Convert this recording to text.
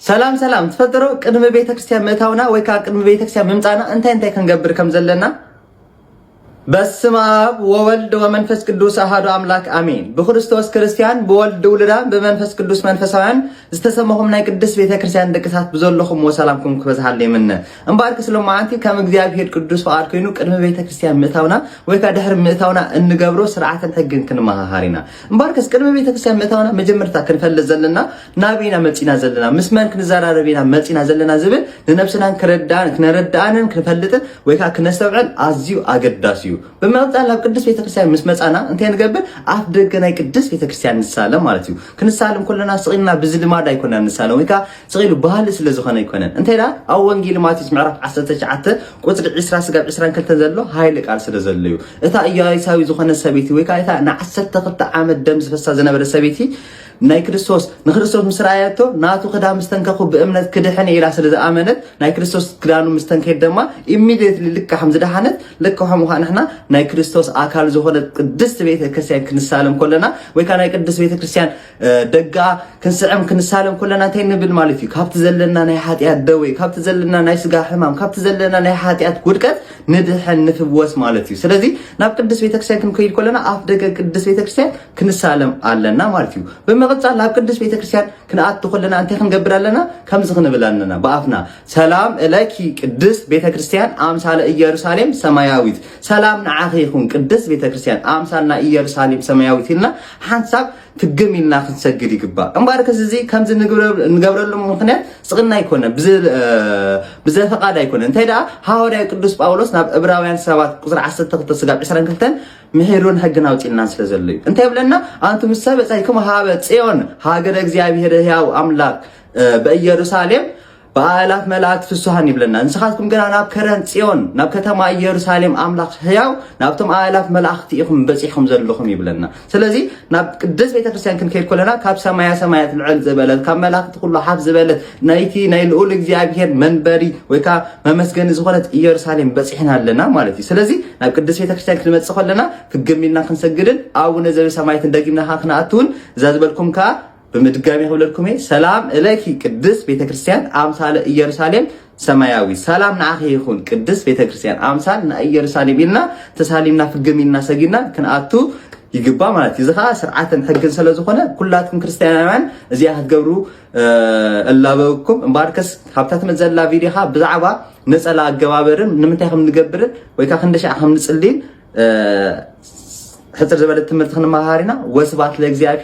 سلام تفضلوا قدم بيتك كريستيان متاونا ويكا قدم بيتك كريستيان ممصانا انت كنغبر كم زلنا بسم الله وولد ومنفس قدوس احد املاك امين بخريستوس كريستيان بولد ولدا بمنفس قدوس منفساوያን ዝተሰማሁም ናይ ቅዱስ ቤተ ክርስቲያን ደቅሳት በዘለኹም ወሰላምኩም ክበዝሃል ለምን እንባርክ ስለማንቲ ከም እግዚአብሔር ቅዱስ ፈቃድ ኮይኑ ቅድመ ቤተ ክርስቲያን ምእታውና ወይካ ድሕር ምእታውና እንገብሮ ስርዓትን ሕግን ክንመሃሃሪና እንባርከስ ቅድመ ቤተ ክርስቲያን ምእታውና መጀመርታ ክንፈልዝ ዘለና ናቢና መጽና ዘለና ምስመን ክንዘራረቢና መጽና ዘለና ዝብል ንነፍስናን ክረዳንን ክንፈልጥን ወይካ ክነስተውዕል አዝዩ አገዳስዩ በመጣላ ቅዱስ ቤተ ክርስቲያን መስመጻና እንተ ንገብር አፍ ደገናይ ቅዱስ ቤተ ክርስቲያን ንሳለም ማለት እዩ ክንሳለም ኩለና ስቂልና ብዝልማድ አይኮነን ንሳለም ወይካ ስቂሉ ባህል ስለዝኾነ አይኮነን እንተዳ አው ወንጌል ማቴዎስ ምዕራፍ 19 ቁጥር 22 ዘሎ ኃይል ቃል ስለዘለዩ እታ ኢያይሳዊ ዝኾነ ሰቤቲ ወይካ እታ ና12 ዓመት ደም ዝፈሳ ዝነበረ ሰቤቲ ናይ ክርስቶስ ንክርስቶስ ምስራያቶ ናቱ ክዳ ምስተንከኹ በእምነት ክድሕን ኢላ ስለዝኣመነት ናይ ክርስቶስ ክዳኑ ምስተንከይ ደማ ኢሚዲየትሊ ልካም ዝደሓነት ልካም ወኻንሕና ናይ ክርስቶስ አካል ዝኾነ ቅድስት ቤተ ክርስቲያን ክንሳለም ኮለና ወይካ ናይ ቅድስት ቤተ ክርስቲያን ደጋ ክንስዕም ክንሳለም ኮለና እንታይ ንብል ማለት እዩ ካብቲ ዘለና ናይ ኃጢአት ደዌ ካብቲ ዘለና ናይ ስጋ ሕማም ካብቲ ዘለና ናይ ኃጢአት ውድቀት ንድሕን ንፍወስ ማለት እዩ ስለዚህ ናብ ቅድስት ቤተ ክርስቲያን ክንከይድ ኮለና አፍ ደገ ቅድስት ቤተ ክርስቲያን ክንሳለም አለና ማለት እዩ በመቀጠል ናብ ቅድስት ቤተ ክርስቲያን ክንአት ኮለና አንተ ክንገብር አለና ከምዝ ክንብላልና በአፍና ሰላም እለኪ ቅድስት ቤተ ክርስቲያን አምሳለ ኢየሩሳሌም ሰማያዊት ሰላም ንዓኺ ይኹን ቅድስት ቤተ ክርስቲያን አምሳልና ኢየሩሳሌም ሰማያዊት ኢልና ሓንሳብ ትግሚልና ክንሰግድ ይግባእ እንባርከስ እዚ ከምዝ ንገብረሉ ምክንያት ጽቅና ይኮነ ብዘፈቃድ አይኮነ እንታይ ዳ ሐዋርያ ቅዱስ ጳውሎስ ናብ ዕብራውያን 7 ቁጥር 12 ምሕሩን ሕግን አውጪልና ስለዘለዩ እንታይ ብለና አንቱም ሰበጻይኩም ሀበ ጽዮን ሀገረ እግዚአብሔር ሕያው አምላክ በኢየሩሳሌም በአላፍ መላእክት ፍሱሃን ይብለና እንስኻትኩም ገና ናብ ከረን ጽዮን ናብ ከተማ ኢየሩሳሌም አምላክ ሕያው ናብቶም አላፍ መላእክት ይኹም በጽሕኩም ዘለኹም ይብለና ስለዚህ ናብ ቅድስት ቤተ ክርስቲያን ክንከይድ ኮለና ካብ ሰማያት ልዕል ዝበለት ካብ መላእክት ኩሉ ሓፍ ዝበለት ናይቲ ናይ ልዑል እግዚአብሔር መንበሪ ወይካ መመስገኒ ዝኾነት ኢየሩሳሌም በጽሕና ኣለና ማለት እዩ ስለዚህ ናብ ቅድስት ቤተ ክርስቲያን ክንመጽእ ኮለና ክግሚልና ክንሰግድን አቡነ ዘበሰማያት እንደጊምና ክንኣትውን ዘዝበልኩም ካ በመድጋሚ ይሁለልኩም ሰላም እለኪ ቅድስት ቤተ ክርስቲያን አምሳለ ኢየሩሳሌም ሰማያዊ ሰላም ንዓኺ ይኹን ቅድስት ቤተ ክርስቲያን አምሳል ኢየሩሳሌም ኢልና ተሳሊምና ፍግሚልና ሰጊና ክንአቱ ይግባ ማለት ይዝኻ ስርዓትን ሕግን ስለዝኾነ ኩላትኩም ክርስቲያናውያን እዚያ ክትገብሩ እላበኩም እንባርከስ ካብታት መዘላ ቪዲዮኻ ብዛዕባ ነፀላ አገባበርን ንምንታይ ከም ንገብርን ወይካ ክንደሻ ከም ንጽልይን ሕፅር ዝበለ ትምህርቲ ክንመሃሪና ወስባት ለእግዚአብሔር